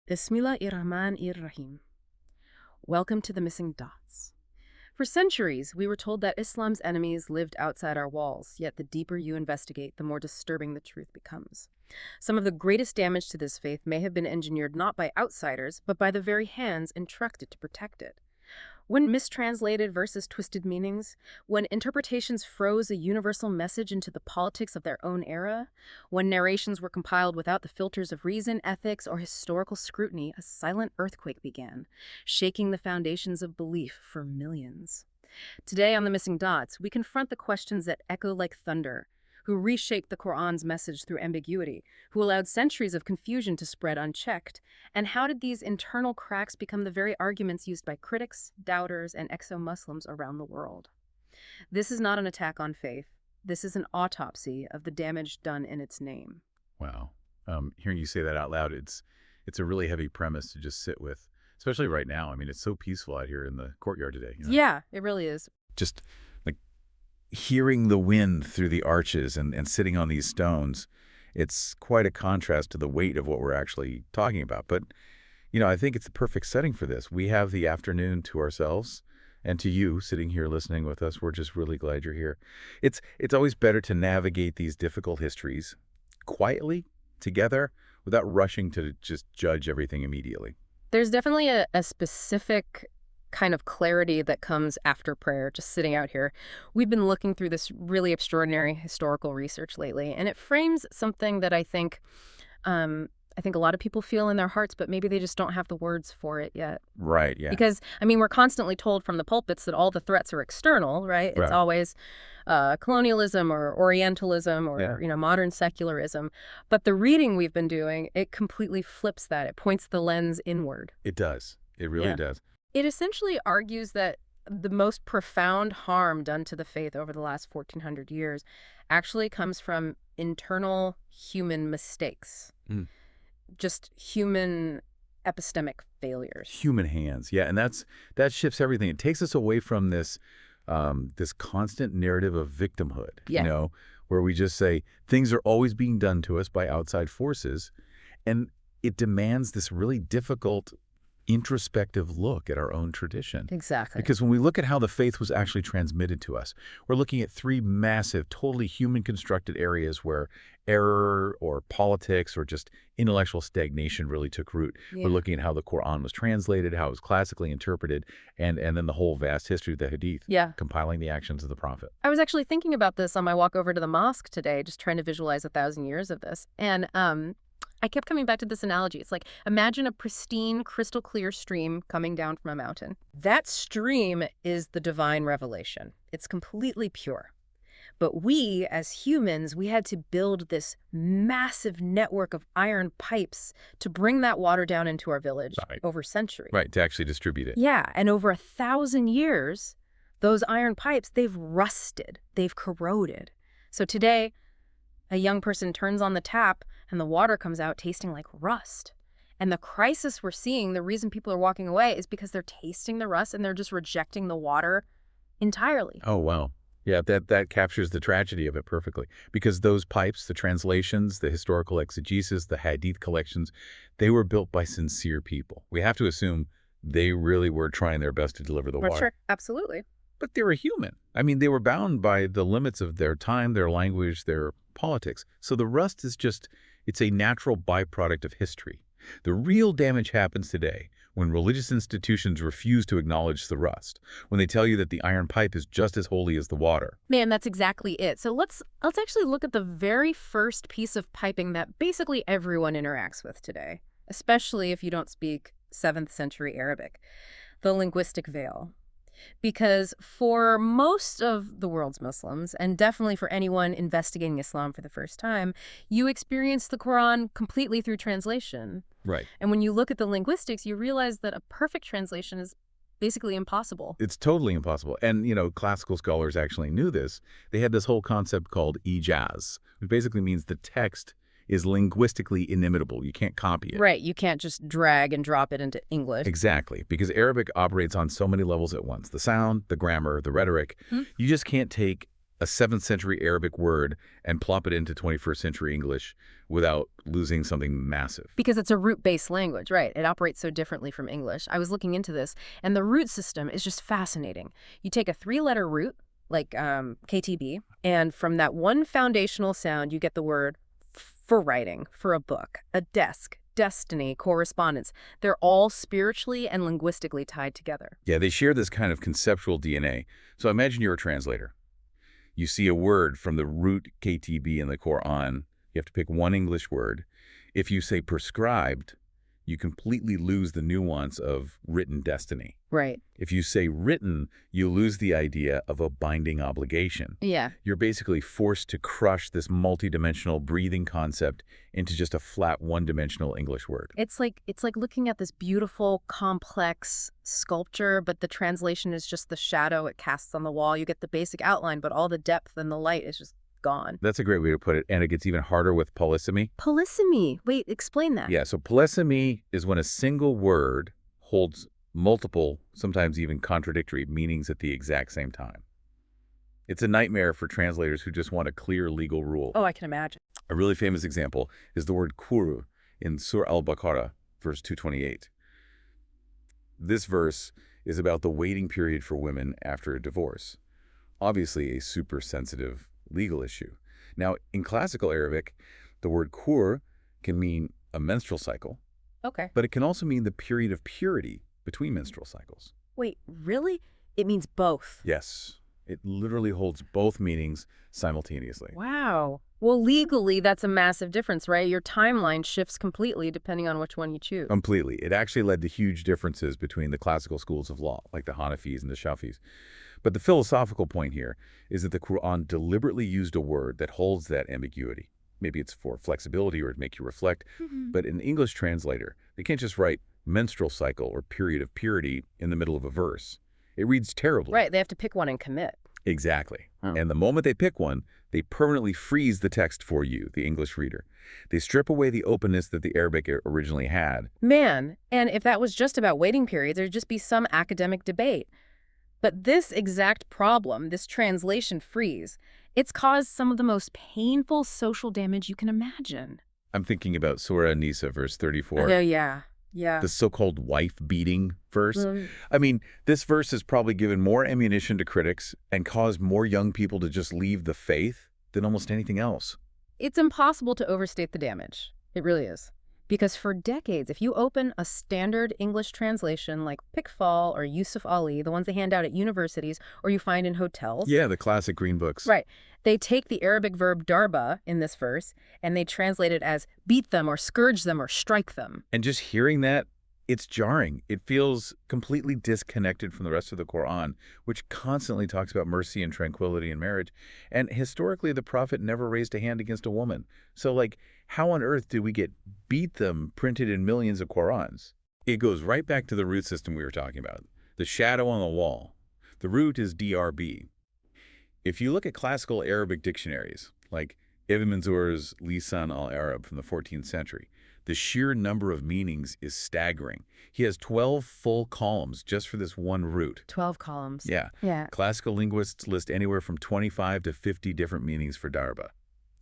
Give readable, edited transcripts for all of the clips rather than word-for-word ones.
Bismillahir-Rahman-ir-Rahim. Welcome to the Missing Dots. For centuries, we were told that Islam's enemies lived outside our walls, yet the deeper you investigate, the more disturbing the truth becomes. Some of the greatest damage to this faith may have been engineered not by outsiders, but by the very hands entrusted to protect it. When mistranslated versus twisted meanings, when interpretations froze a universal message into the politics of their own era, when narrations were compiled without the filters of reason, ethics, or historical scrutiny, a silent earthquake began, shaking the foundations of belief for millions. Today on The Missing Dots, we confront the questions that echo like thunder, who reshaped the Quran's message through ambiguity, who allowed centuries of confusion to spread unchecked, and how did these internal cracks become the very arguments used by critics, doubters, and exo-Muslims around the world? This is not an attack on faith. This is an autopsy of the damage done in its name. Wow. Hearing you say that out loud, it's a really heavy premise to just sit with, especially right now. I mean, it's so peaceful out here in the courtyard today. Yeah, it really is. Just like hearing the wind through the arches and sitting on these stones, it's quite a contrast to the weight of what we're actually talking about. But, I think it's the perfect setting for this. We have the afternoon to ourselves, and to you sitting here listening with us. We're just really glad you're here. It's always better to navigate these difficult histories quietly, together, without rushing to just judge everything immediately. There's definitely a specific kind of clarity that comes after prayer, just sitting out here. We've been looking through this really extraordinary historical research lately, and it frames something that I think a lot of people feel in their hearts, but maybe they just don't have the words for it yet. Right, yeah. Because, we're constantly told from the pulpits that all the threats are external, right? It's always colonialism or Orientalism or, modern secularism. But the reading we've been doing, it completely flips that. It points the lens inward. It does. It really does. It essentially argues that the most profound harm done to the faith over the last 1,400 years actually comes from internal human mistakes. Just human epistemic failures. Human hands, yeah, and that shifts everything. It takes us away from this constant narrative of victimhood, where we just say things are always being done to us by outside forces, and it demands this really difficult introspective look at our own tradition. Exactly. Because when we look at how the faith was actually transmitted to us, we're looking at three massive, totally human-constructed areas where error or politics or just intellectual stagnation really took root. Yeah. We're looking at how the Quran was translated, how it was classically interpreted, and then the whole vast history of the Hadith, compiling the actions of the Prophet. I was actually thinking about this on my walk over to the mosque today, just trying to visualize 1,000 years of this. And I kept coming back to this analogy. It's like, imagine a pristine, crystal clear stream coming down from a mountain. That stream is the divine revelation. It's completely pure. But we, as humans, we had to build this massive network of iron pipes to bring that water down into our village over centuries. Right, to actually distribute it. Yeah, and over 1,000 years, those iron pipes, they've rusted, they've corroded. So today, a young person turns on the tap and the water comes out tasting like rust. And the crisis we're seeing, the reason people are walking away is because they're tasting the rust and they're just rejecting the water entirely. Oh, wow. Yeah, that captures the tragedy of it perfectly. Because those pipes, the translations, the historical exegesis, the Hadith collections, they were built by sincere people. We have to assume they really were trying their best to deliver the water. Sure, absolutely. But they were human. I mean, they were bound by the limits of their time, their language, their politics. So the rust is it's a natural byproduct of history. The real damage happens today when religious institutions refuse to acknowledge the rust, when they tell you that the iron pipe is just as holy as the water. Man, that's exactly it. So let's actually look at the very first piece of piping that basically everyone interacts with today, especially if you don't speak 7th century Arabic, the linguistic veil. Because for most of the world's Muslims, and definitely for anyone investigating Islam for the first time, you experience the Quran completely through translation. Right. And when you look at the linguistics, you realize that a perfect translation is basically impossible. It's totally impossible. And, classical scholars actually knew this. They had this whole concept called ijaz, which basically means the text is linguistically inimitable. You can't copy it. Right. You can't just drag and drop it into English. Exactly. Because Arabic operates on so many levels at once. The sound, the grammar, the rhetoric. You just can't take a 7th century Arabic word and plop it into 21st century English without losing something massive. Because it's a root-based language, right? It operates so differently from English. I was looking into this, and the root system is just fascinating. You take a 3-letter root, like KTB, and from that one foundational sound, you get the word for writing, for a book, a desk, destiny, correspondence. They're all spiritually and linguistically tied together. Yeah, they share this kind of conceptual DNA. So imagine you're a translator. You see a word from the root KTB in the Quran. You have to pick one English word. If you say prescribed, you completely lose the nuance of written destiny. Right. If you say written, you lose the idea of a binding obligation. Yeah. You're basically forced to crush this multidimensional breathing concept into just a flat one-dimensional English word. It's like looking at this beautiful, complex sculpture, but the translation is just the shadow it casts on the wall. You get the basic outline, but all the depth and the light is just gone. That's a great way to put it, and it gets even harder with polysemy. Polysemy. Wait, explain that. Yeah, so polysemy is when a single word holds multiple, sometimes even contradictory meanings at the exact same time. It's a nightmare for translators who just want a clear legal rule. Oh, I can imagine. A really famous example is the word kuru in Surah al-Baqarah, verse 228. This verse is about the waiting period for women after a divorce. Obviously a super sensitive legal issue. Now, in classical Arabic, the word kur can mean a menstrual cycle, Okay. but it can also mean the period of purity between menstrual cycles. Wait, really? It means both. Yes, it literally holds both meanings simultaneously. Wow. Well, legally, that's a massive difference, right? Your timeline shifts completely depending on which one you choose. Completely. It actually led to huge differences between the classical schools of law, like the Hanafis and the Shafis. But the philosophical point here is that the Quran deliberately used a word that holds that ambiguity. Maybe it's for flexibility or to make you reflect, but an English translator, they can't just write menstrual cycle or period of purity in the middle of a verse. It reads terribly. Right, they have to pick one and commit. Exactly. Oh. And the moment they pick one, they permanently freeze the text for you, the English reader. They strip away the openness that the Arabic originally had. Man, and if that was just about waiting periods, there'd just be some academic debate. But this exact problem, this translation freeze, it's caused some of the most painful social damage you can imagine. I'm thinking about Surah Nisa, verse 34. Oh, yeah. Yeah. The so-called wife-beating verse. Mm. I mean, this verse has probably given more ammunition to critics and caused more young people to just leave the faith than almost anything else. It's impossible to overstate the damage. It really is. Because for decades, if you open a standard English translation like Pickfall or Yusuf Ali, the ones they hand out at universities or you find in hotels. Yeah, the classic green books. Right. They take the Arabic verb darba in this verse and they translate it as beat them or scourge them or strike them. And just hearing that, it's jarring. It feels completely disconnected from the rest of the Quran, which constantly talks about mercy and tranquility in marriage. And historically, the Prophet never raised a hand against a woman. So, like, how on earth did we get beat them printed in millions of Qurans? It goes right back to the root system we were talking about, the shadow on the wall. The root is DRB. If you look at classical Arabic dictionaries, like Ibn Manzur's Lisan al-Arab from the 14th century, the sheer number of meanings is staggering. He has 12 full columns just for this one root. 12 columns. Yeah. Yeah. Classical linguists list anywhere from 25 to 50 different meanings for darba.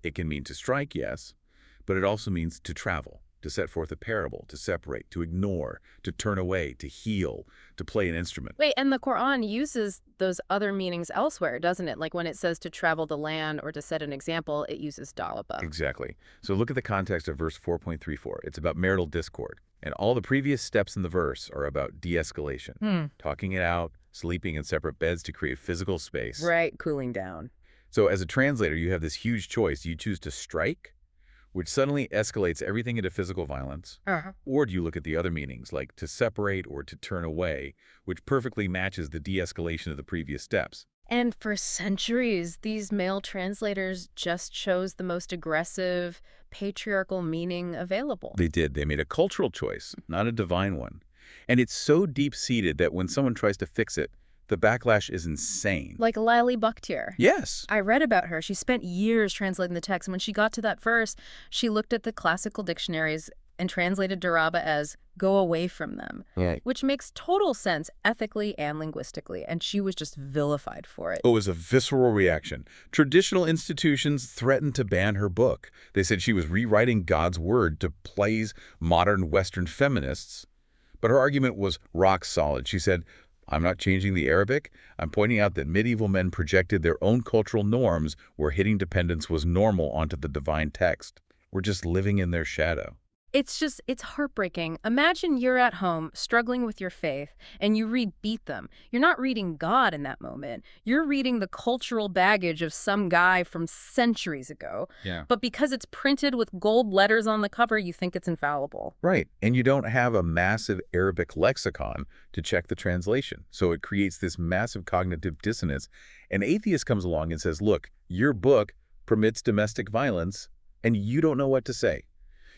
It can mean to strike, yes, but it also means to travel, to set forth a parable, to separate, to ignore, to turn away, to heal, to play an instrument. Wait, and the Quran uses those other meanings elsewhere, doesn't it? Like when it says to travel the land or to set an example, it uses dalaba. Exactly. So look at the context of verse 4.34. It's about marital discord. And all the previous steps in the verse are about de-escalation, talking it out, sleeping in separate beds to create physical space. Right, cooling down. So as a translator, you have this huge choice. Do you choose to strike, which suddenly escalates everything into physical violence? Or do you look at the other meanings, like to separate or to turn away, which perfectly matches the de-escalation of the previous steps? And for centuries, these male translators just chose the most aggressive, patriarchal meaning available. They did. They made a cultural choice, not a divine one. And it's so deep-seated that when someone tries to fix it, the backlash is insane. Like Lily Bakhtiar. Yes. I read about her. She spent years translating the text, and when she got to that verse, she looked at the classical dictionaries and translated Daraba as go away from them, Yeah. which makes total sense ethically and linguistically, and she was just vilified for it. It was a visceral reaction. Traditional institutions threatened to ban her book. They said she was rewriting God's word to please modern Western feminists. But her argument was rock solid. She said, I'm not changing the Arabic. I'm pointing out that medieval men projected their own cultural norms where hitting dependence was normal onto the divine text. We're just living in their shadow. It's heartbreaking. Imagine you're at home struggling with your faith and you read Beat Them. You're not reading God in that moment. You're reading the cultural baggage of some guy from centuries ago. Yeah. But because it's printed with gold letters on the cover, you think it's infallible. Right. And you don't have a massive Arabic lexicon to check the translation. So it creates this massive cognitive dissonance. An atheist comes along and says, look, your book permits domestic violence, and you don't know what to say.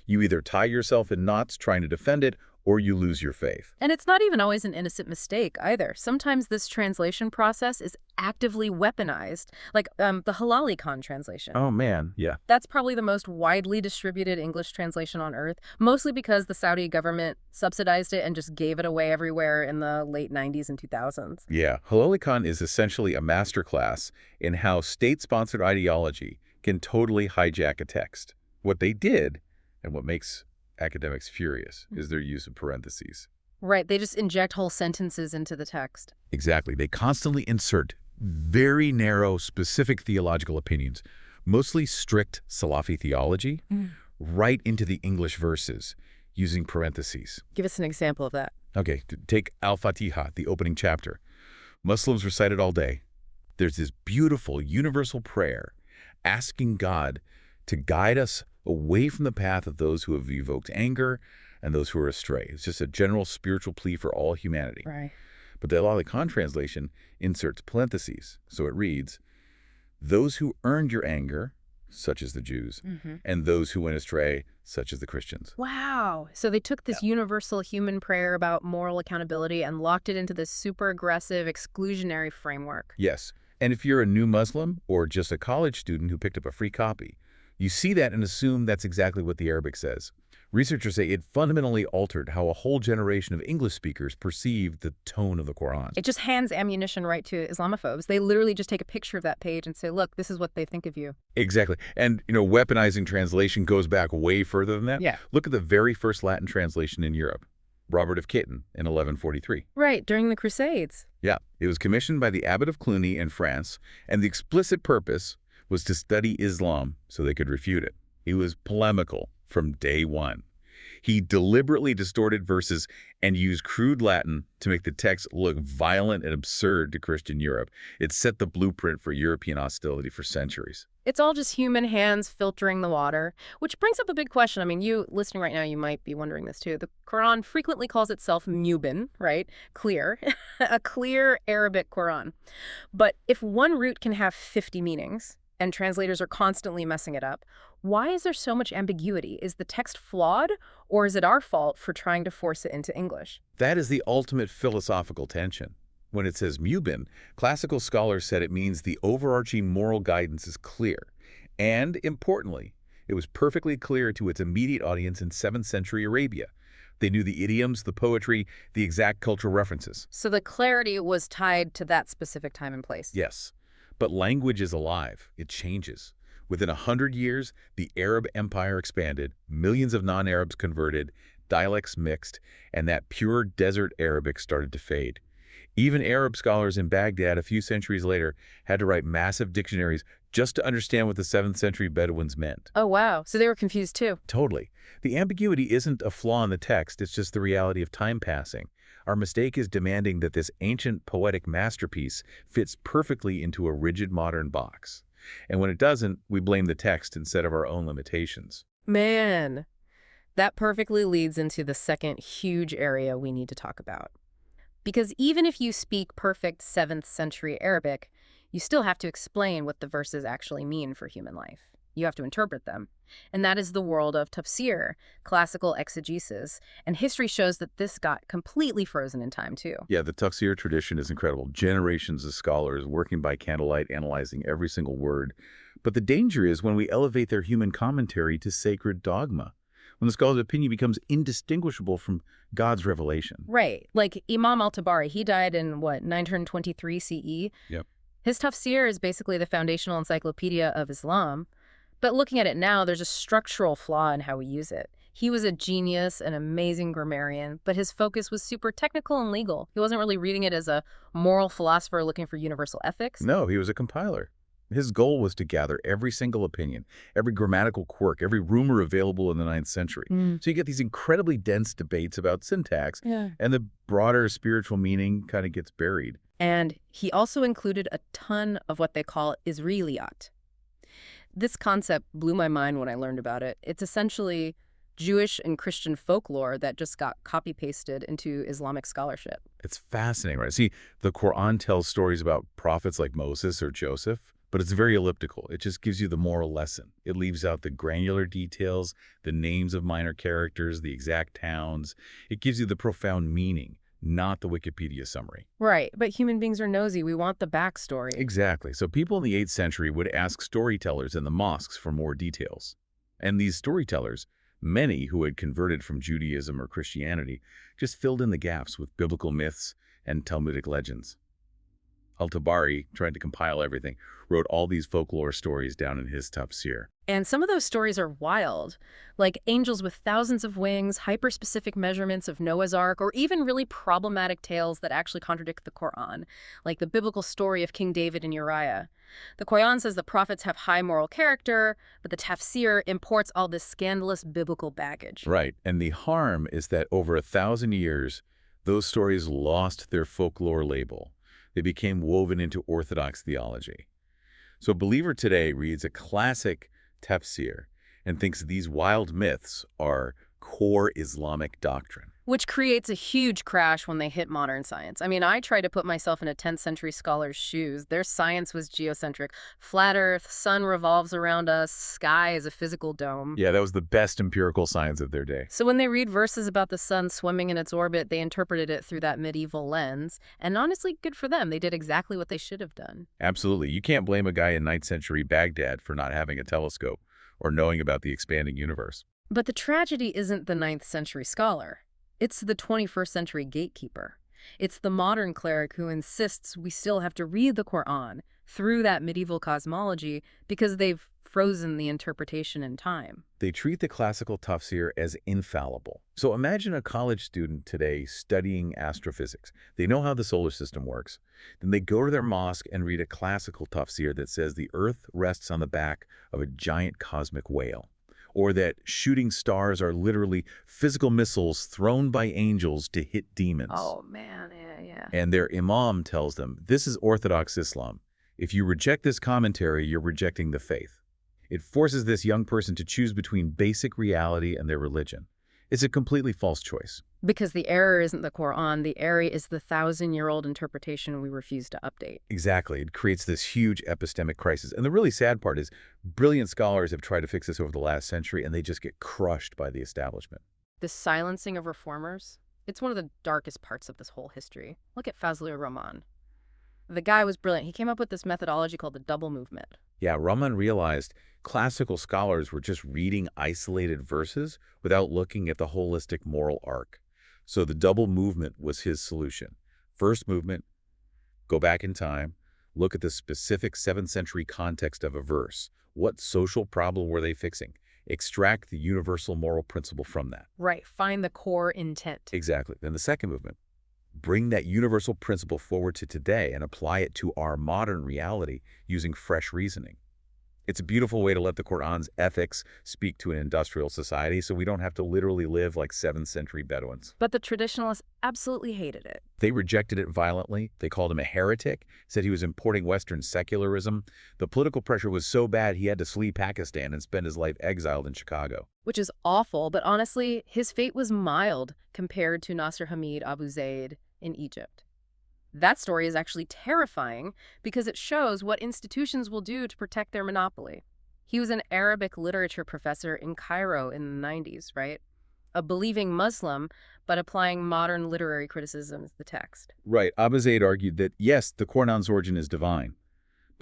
You either tie yourself in knots trying to defend it, or you lose your faith. And it's not even always an innocent mistake either. Sometimes this translation process is actively weaponized, like the Halalikon translation. Oh, man. Yeah. That's probably the most widely distributed English translation on Earth, mostly because the Saudi government subsidized it and just gave it away everywhere in the late 90s and 2000s. Yeah. Halalikon is essentially a masterclass in how state-sponsored ideology can totally hijack a text. What they did, and what makes academics furious, is their use of parentheses. Right, they just inject whole sentences into the text. Exactly. They constantly insert very narrow, specific theological opinions, mostly strict Salafi theology, right into the English verses using parentheses. Give us an example of that. Okay, take Al-Fatiha, the opening chapter. Muslims recite it all day. There's this beautiful universal prayer asking God to guide us away from the path of those who have evoked anger and those who are astray. It's just a general spiritual plea for all humanity. Right. But the Al-Khan translation inserts parentheses. So it reads, those who earned your anger, such as the Jews, and those who went astray, such as the Christians. Wow. So they took this universal human prayer about moral accountability and locked it into this super aggressive, exclusionary framework. Yes. And if you're a new Muslim or just a college student who picked up a free copy, you see that and assume that's exactly what the Arabic says. Researchers say it fundamentally altered how a whole generation of English speakers perceived the tone of the Quran. It just hands ammunition right to Islamophobes. They literally just take a picture of that page and say, look, this is what they think of you. Exactly. And, weaponizing translation goes back way further than that. Yeah. Look at the very first Latin translation in Europe, Robert of Kitten in 1143. Right, during the Crusades. Yeah. It was commissioned by the Abbot of Cluny in France, and the explicit purpose was to study Islam so they could refute it. He was polemical from day one. He deliberately distorted verses and used crude Latin to make the text look violent and absurd to Christian Europe. It set the blueprint for European hostility for centuries. It's all just human hands filtering the water, which brings up a big question. I mean, you listening right now, you might be wondering this too. The Quran frequently calls itself mubin, right? Clear, a clear Arabic Quran. But if one root can have 50 meanings, and translators are constantly messing it up, why is there so much ambiguity? Is the text flawed, or is it our fault for trying to force it into English? That is the ultimate philosophical tension. When it says mubin, classical scholars said it means the overarching moral guidance is clear. And, importantly, it was perfectly clear to its immediate audience in 7th century Arabia. They knew the idioms, the poetry, the exact cultural references. So the clarity was tied to that specific time and place. Yes. But language is alive. It changes. Within 100 years, the Arab Empire expanded, millions of non-Arabs converted, dialects mixed, and that pure desert Arabic started to fade. Even Arab scholars in Baghdad a few centuries later had to write massive dictionaries just to understand what the 7th century Bedouins meant. Oh, wow. So they were confused too. Totally. The ambiguity isn't a flaw in the text, it's just the reality of time passing. Our mistake is demanding that this ancient poetic masterpiece fits perfectly into a rigid modern box. And when it doesn't, we blame the text instead of our own limitations. Man, that perfectly leads into the second huge area we need to talk about. Because even if you speak perfect 7th century Arabic, you still have to explain what the verses actually mean for human life. You have to interpret them. And that is the world of tafsir, classical exegesis. And history shows that this got completely frozen in time, too. Yeah, the tafsir tradition is incredible. Generations of scholars working by candlelight, analyzing every single word. But the danger is when we elevate their human commentary to sacred dogma. when the scholar's opinion becomes indistinguishable from God's revelation. Right. Like Imam al-Tabari, he died in, what, 923 CE? Yep. His tafsir is basically the foundational encyclopedia of Islam. But looking at it now, there's a structural flaw in how we use it. He was a genius, an amazing grammarian, but his focus was super technical and legal. He wasn't really reading it as a moral philosopher looking for universal ethics. No, he was a compiler. His goal was to gather every single opinion, every grammatical quirk, every rumor available in the 9th century. So you get these incredibly dense debates about syntax, Yeah. and the broader spiritual meaning kind of gets buried. And he also included a ton of what they call Israeliyat. This concept blew my mind when I learned about it. It's essentially Jewish and Christian folklore that just got copy-pasted into Islamic scholarship. It's fascinating, right? See, the Quran tells stories about prophets like Moses or Joseph, but it's very elliptical. It just gives you the moral lesson. It leaves out the granular details, the names of minor characters, the exact towns. It gives you the profound meaning, not the Wikipedia summary. Right, but human beings are nosy. We want the backstory. Exactly. So people in the 8th century would ask storytellers in the mosques for more details. And these storytellers, many who had converted from Judaism or Christianity, just filled in the gaps with biblical myths and Talmudic legends. Al-Tabari, trying to compile everything, wrote all these folklore stories down in his tafsir. And some of those stories are wild, like angels with thousands of wings, hyper-specific measurements of Noah's Ark, or even really problematic tales that actually contradict the Quran, like the biblical story of King David and Uriah. The Quran says the prophets have high moral character, but the tafsir imports all this scandalous biblical baggage. Right, and the harm is that over 1,000 years, those stories lost their folklore label. They became woven into Orthodox theology. So a believer today reads a classic tafsir and thinks these wild myths are core Islamic doctrine. Which creates a huge crash when they hit modern science. I mean, I try to put myself in a 10th century scholar's shoes. Their science was geocentric. Flat Earth, sun revolves around us, sky is a physical dome. Yeah, that was the best empirical science of their day. So when they read verses about the sun swimming in its orbit, they interpreted it through that medieval lens. And honestly, good for them. They did exactly what they should have done. Absolutely. You can't blame a guy in 9th century Baghdad for not having a telescope or knowing about the expanding universe. But the tragedy isn't the 9th century scholar. It's the 21st century gatekeeper. It's the modern cleric who insists we still have to read the Quran through that medieval cosmology because they've frozen the interpretation in time. They treat the classical tafsir as infallible. So imagine a college student today studying astrophysics. They know how the solar system works. Then they go to their mosque and read a classical tafsir that says the Earth rests on the back of a giant cosmic whale, or that shooting stars are literally physical missiles thrown by angels to hit demons. Oh, man, yeah. And their imam tells them, this is Orthodox Islam. If you reject this commentary, you're rejecting the faith. It forces this young person to choose between basic reality and their religion. It's a completely false choice. Because the error isn't the Quran, the error is the 1,000-year-old interpretation we refuse to update. Exactly. It creates this huge epistemic crisis. And the really sad part is brilliant scholars have tried to fix this over the last century, and they just get crushed by the establishment. The silencing of reformers, it's one of the darkest parts of this whole history. Look at Fazlur Rahman. The guy was brilliant. He came up with this methodology called the double movement. Yeah, Rahman realized classical scholars were just reading isolated verses without looking at the holistic moral arc. So the double movement was his solution. First movement, go back in time, look at the specific 7th century context of a verse. What social problem were they fixing? Extract the universal moral principle from that. Right, find the core intent. Exactly. Then the second movement, bring that universal principle forward to today and apply it to our modern reality using fresh reasoning. It's a beautiful way to let the Quran's ethics speak to an industrial society so we don't have to literally live like 7th century Bedouins. But the traditionalists absolutely hated it. They rejected it violently. They called him a heretic, said he was importing Western secularism. The political pressure was so bad he had to flee Pakistan and spend his life exiled in Chicago. Which is awful, but honestly, his fate was mild compared to Nasser Hamid Abu Zaid in Egypt. That story is actually terrifying because it shows what institutions will do to protect their monopoly. He was an Arabic literature professor in Cairo in the 90s, right? A believing Muslim, but applying modern literary criticism to the text. Right. Abu Zaid argued that, yes, the Quran's origin is divine,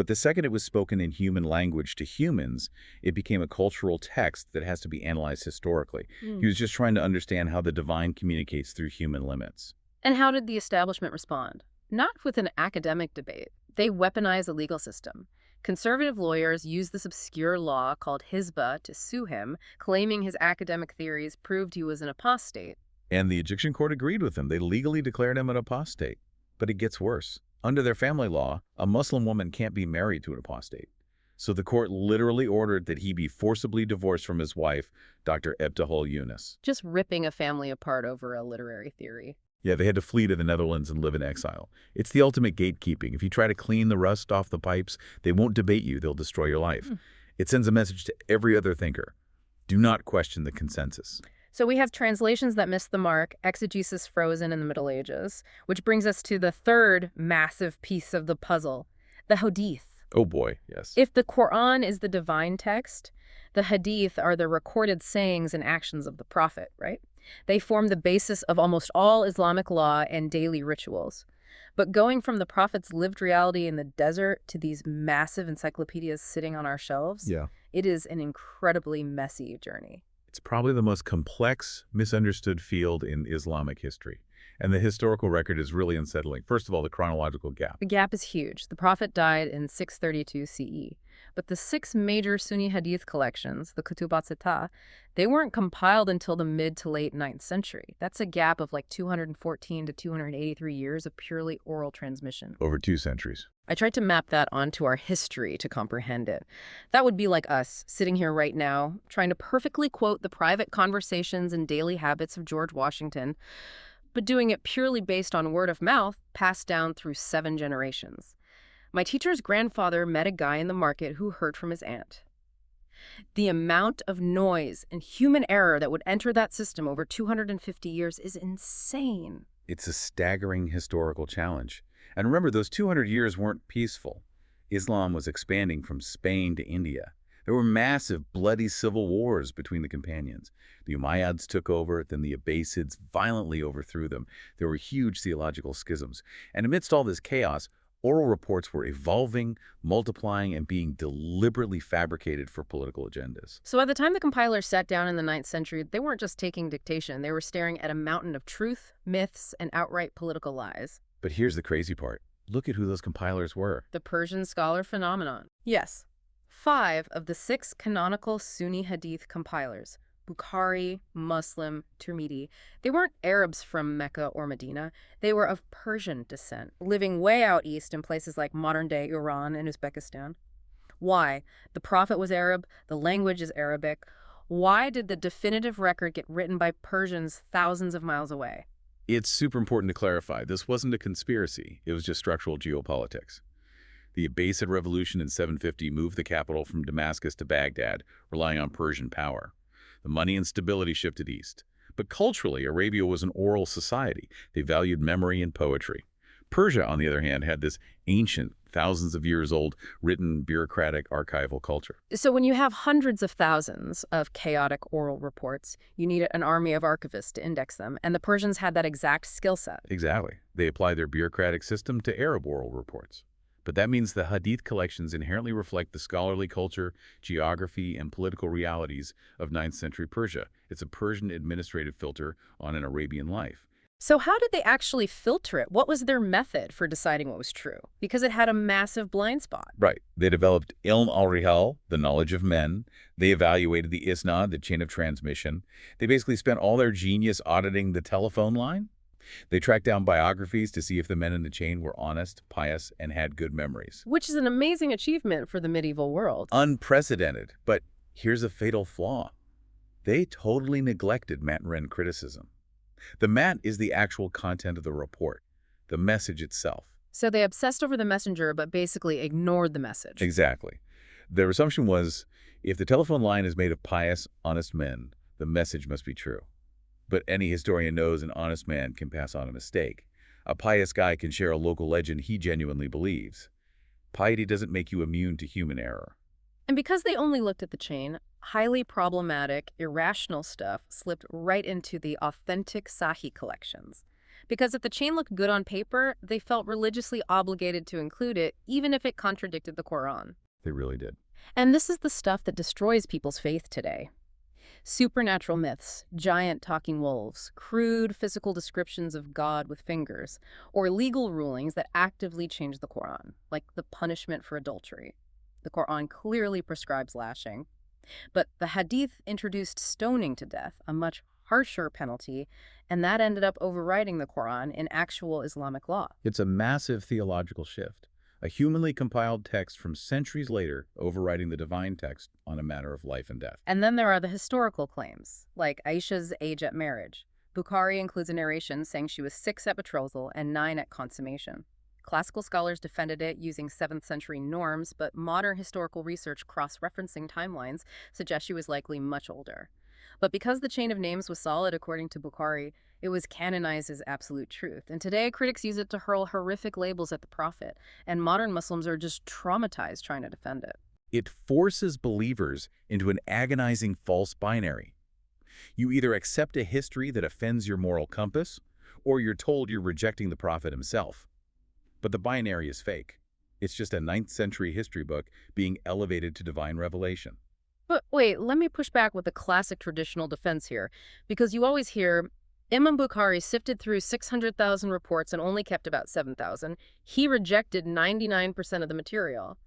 But the second it was spoken in human language to humans, it became a cultural text that has to be analyzed historically. He Mm. was just trying to understand how the divine communicates through human limits. And how did the establishment respond? Not with an academic debate. They weaponized the legal system. Conservative lawyers used this obscure law called Hisbah to sue him, claiming his academic theories proved he was an apostate. And the Egyptian court agreed with him. They legally declared him an apostate. But it gets worse. Under their family law, a Muslim woman can't be married to an apostate. So the court literally ordered that he be forcibly divorced from his wife, Dr. Ebtehol Yunus. Just ripping a family apart over a literary theory. Yeah, they had to flee to the Netherlands and live in exile. It's the ultimate gatekeeping. If you try to clean the rust off the pipes, they won't debate you. They'll destroy your life. It sends a message to every other thinker. Do not question the consensus. So we have translations that miss the mark, exegesis frozen in the Middle Ages, which brings us to the third massive piece of the puzzle, the Hadith. Oh boy, yes. If the Quran is the divine text, the Hadith are the recorded sayings and actions of the Prophet, right? They form the basis of almost all Islamic law and daily rituals. But going from the Prophet's lived reality in the desert to these massive encyclopedias sitting on our shelves, Yeah. it is an incredibly messy journey. It's probably the most complex, misunderstood field in Islamic history. And the historical record is really unsettling. First of all, the chronological gap. The gap is huge. The Prophet died in 632 CE. But the six major Sunni Hadith collections, the Kutubat Sittah, they weren't compiled until the mid to late 9th century. That's a gap of like 214 to 283 years of purely oral transmission. Over 2 centuries. I tried to map that onto our history to comprehend it. That would be like us, sitting here right now, trying to perfectly quote the private conversations and daily habits of George Washington, but doing it purely based on word of mouth passed down through 7 generations. My teacher's grandfather met a guy in the market who heard from his aunt. The amount of noise and human error that would enter that system over 250 years is insane. It's a staggering historical challenge. And remember, those 200 years weren't peaceful. Islam was expanding from Spain to India. There were massive, bloody civil wars between the companions. The Umayyads took over, then the Abbasids violently overthrew them. There were huge theological schisms. And amidst all this chaos, oral reports were evolving, multiplying, and being deliberately fabricated for political agendas. So by the time the compilers sat down in the 9th century, they weren't just taking dictation. They were staring at a mountain of truth, myths, and outright political lies. But here's the crazy part. Look at who those compilers were. The Persian scholar phenomenon. Yes. 5 of the 6 canonical Sunni Hadith compilers, Bukhari, Muslim, Tirmidhi, they weren't Arabs from Mecca or Medina. They were of Persian descent, living way out east in places like modern-day Iran and Uzbekistan. Why? The Prophet was Arab, the language is Arabic. Why did the definitive record get written by Persians thousands of miles away? It's super important to clarify. This wasn't a conspiracy. It was just structural geopolitics. The Abbasid Revolution in 750 moved the capital from Damascus to Baghdad, relying on Persian power. The money and stability shifted east. But culturally, Arabia was an oral society. They valued memory and poetry. Persia, on the other hand, had this ancient, thousands of years old, written, bureaucratic, archival culture. So when you have hundreds of thousands of chaotic oral reports, you need an army of archivists to index them, and the Persians had that exact skill set. Exactly. They applied their bureaucratic system to Arab oral reports. But that means the Hadith collections inherently reflect the scholarly culture, geography, and political realities of 9th century Persia. It's a Persian administrative filter on an Arabian life. So how did they actually filter it? What was their method for deciding what was true? Because it had a massive blind spot. Right. They developed ilm al-rihal, the knowledge of men. They evaluated the isnad, the chain of transmission. They basically spent all their genius auditing the telephone line. They tracked down biographies to see if the men in the chain were honest, pious, and had good memories. Which is an amazing achievement for the medieval world. Unprecedented. But here's a fatal flaw. They totally neglected Matn criticism. The mat is the actual content of the report, the message itself. So they obsessed over the messenger, but basically ignored the message. Exactly. Their assumption was, if the telephone line is made of pious, honest men, the message must be true. But any historian knows an honest man can pass on a mistake. A pious guy can share a local legend he genuinely believes. Piety doesn't make you immune to human error. And because they only looked at the chain, highly problematic, irrational stuff slipped right into the authentic Sahih collections. Because if the chain looked good on paper, they felt religiously obligated to include it, even if it contradicted the Quran. They really did. And this is the stuff that destroys people's faith today. Supernatural myths, giant talking wolves, crude physical descriptions of God with fingers, or legal rulings that actively change the Quran, like the punishment for adultery. The Quran clearly prescribes lashing, but the Hadith introduced stoning to death, a much harsher penalty, and that ended up overriding the Quran in actual Islamic law. It's a massive theological shift. A humanly compiled text from centuries later overriding the divine text on a matter of life and death. And then there are the historical claims, like Aisha's age at marriage. Bukhari includes a narration saying she was 6 at betrothal and 9 at consummation. Classical scholars defended it using 7th century norms, but modern historical research cross-referencing timelines suggests she was likely much older. But because the chain of names was solid according to Bukhari, it was canonized as absolute truth. And today, critics use it to hurl horrific labels at the prophet, and modern Muslims are just traumatized trying to defend it. It forces believers into an agonizing false binary. You either accept a history that offends your moral compass, or you're told you're rejecting the prophet himself. But the binary is fake. It's just a 9th century history book being elevated to divine revelation. But wait, let me push back with the classic traditional defense here, because you always hear, Imam Bukhari sifted through 600,000 reports and only kept about 7,000. He rejected 99% of the material.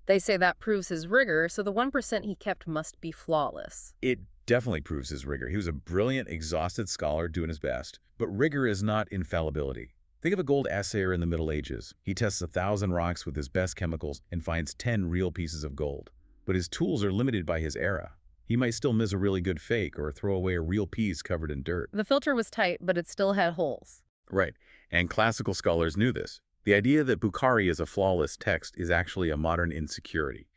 They say that proves his rigor, so the 1% he kept must be flawless. It definitely proves his rigor. He was a brilliant, exhausted scholar doing his best. But rigor is not infallibility. Think of a gold assayer in the Middle Ages. He tests 1,000 rocks with his best chemicals and finds 10 real pieces of gold. But his tools are limited by his era. He might still miss a really good fake or throw away a real piece covered in dirt. The filter was tight, but it still had holes. Right, and classical scholars knew this. The idea that Bukhari is a flawless text is actually a modern insecurity.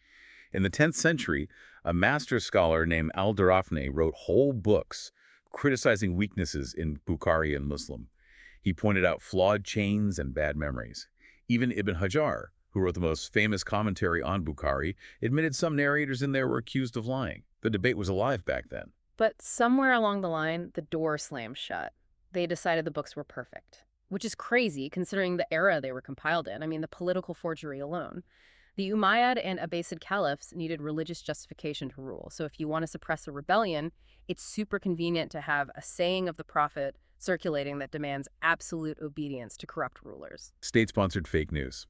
In the 10th century, a master scholar named al-Darafni wrote whole books criticizing weaknesses in Bukhari and Muslim. He pointed out flawed chains and bad memories. Even Ibn Hajar, who wrote the most famous commentary on Bukhari, admitted some narrators in there were accused of lying. The debate was alive back then. But somewhere along the line, the door slammed shut. They decided the books were perfect, which is crazy considering the era they were compiled in. I mean, the political forgery alone. The Umayyad and Abbasid caliphs needed religious justification to rule. So if you want to suppress a rebellion, it's super convenient to have a saying of the prophet circulating that demands absolute obedience to corrupt rulers. State-sponsored fake news.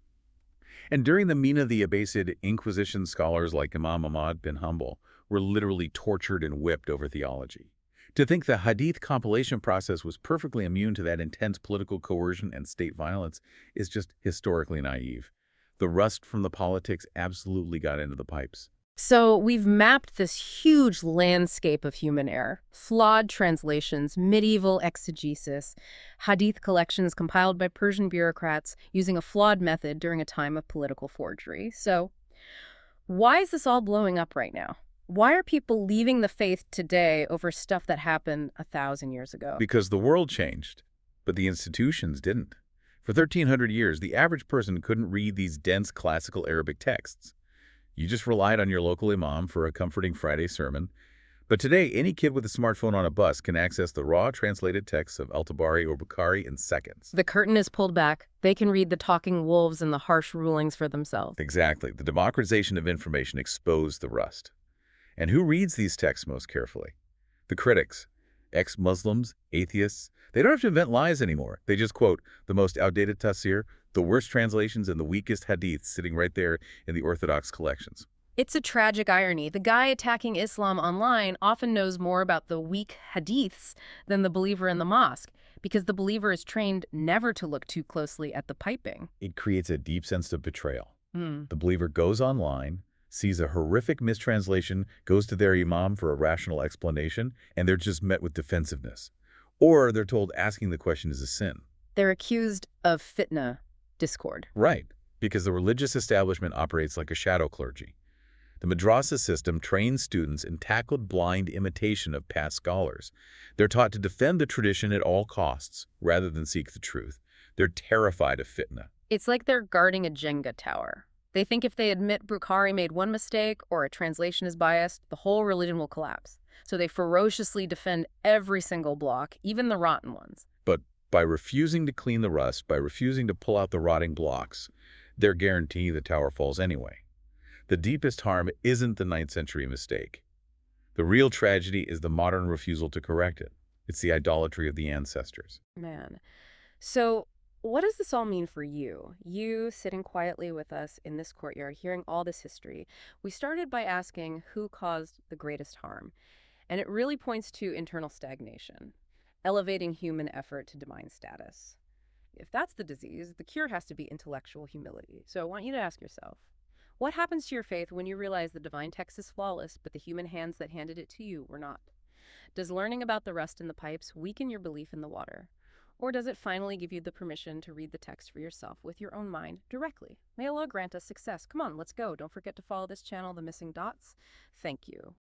And during the Mina, the Abbasid Inquisition scholars like Imam Ahmad bin Hanbal were literally tortured and whipped over theology. To think the Hadith compilation process was perfectly immune to that intense political coercion and state violence is just historically naive. The rust from the politics absolutely got into the pipes. So we've mapped this huge landscape of human error. Flawed translations, medieval exegesis, hadith collections compiled by Persian bureaucrats using a flawed method during a time of political forgery. So why is this all blowing up right now? Why are people leaving the faith today over stuff that happened 1,000 years ago? Because the world changed, but the institutions didn't. For 1,300 years, the average person couldn't read these dense classical Arabic texts. You just relied on your local imam for a comforting Friday sermon. But today, any kid with a smartphone on a bus can access the raw translated texts of Al-Tabari or Bukhari in seconds. The curtain is pulled back. They can read the talking wolves and the harsh rulings for themselves. Exactly. The democratization of information exposed the rust. And who reads these texts most carefully? The critics. Ex-Muslims, atheists. They don't have to invent lies anymore. They just quote the most outdated tafsir, the worst translations, and the weakest hadiths sitting right there in the Orthodox collections. It's a tragic irony. The guy attacking Islam online often knows more about the weak hadiths than the believer in the mosque, because the believer is trained never to look too closely at the piping. It creates a deep sense of betrayal. Mm. The believer goes online, sees a horrific mistranslation, goes to their imam for a rational explanation, and they're just met with defensiveness. Or they're told asking the question is a sin. They're accused of fitna, discord. Right, because the religious establishment operates like a shadow clergy. The madrasa system trains students in tackled blind imitation of past scholars. They're taught to defend the tradition at all costs, rather than seek the truth. They're terrified of fitna. It's like they're guarding a Jenga tower. They think if they admit Bukhari made one mistake or a translation is biased, the whole religion will collapse. So they ferociously defend every single block, even the rotten ones. But By refusing to clean the rust, by refusing to pull out the rotting blocks, they're guaranteeing the tower falls anyway. The deepest harm isn't the ninth century mistake. The real tragedy is the modern refusal to correct it. It's the idolatry of the ancestors. Man. So, what does this all mean for you? You sitting quietly with us in this courtyard, hearing all this history. We started by asking who caused the greatest harm, and it really points to internal stagnation, elevating human effort to divine status. If that's the disease, the cure has to be intellectual humility. So I want you to ask yourself, what happens to your faith when you realize the divine text is flawless, but the human hands that handed it to you were not? Does learning about the rust in the pipes weaken your belief in the water? Or does it finally give you the permission to read the text for yourself with your own mind directly? May Allah grant us success. Come on, let's go. Don't forget to follow this channel, The Missing Dots. Thank you.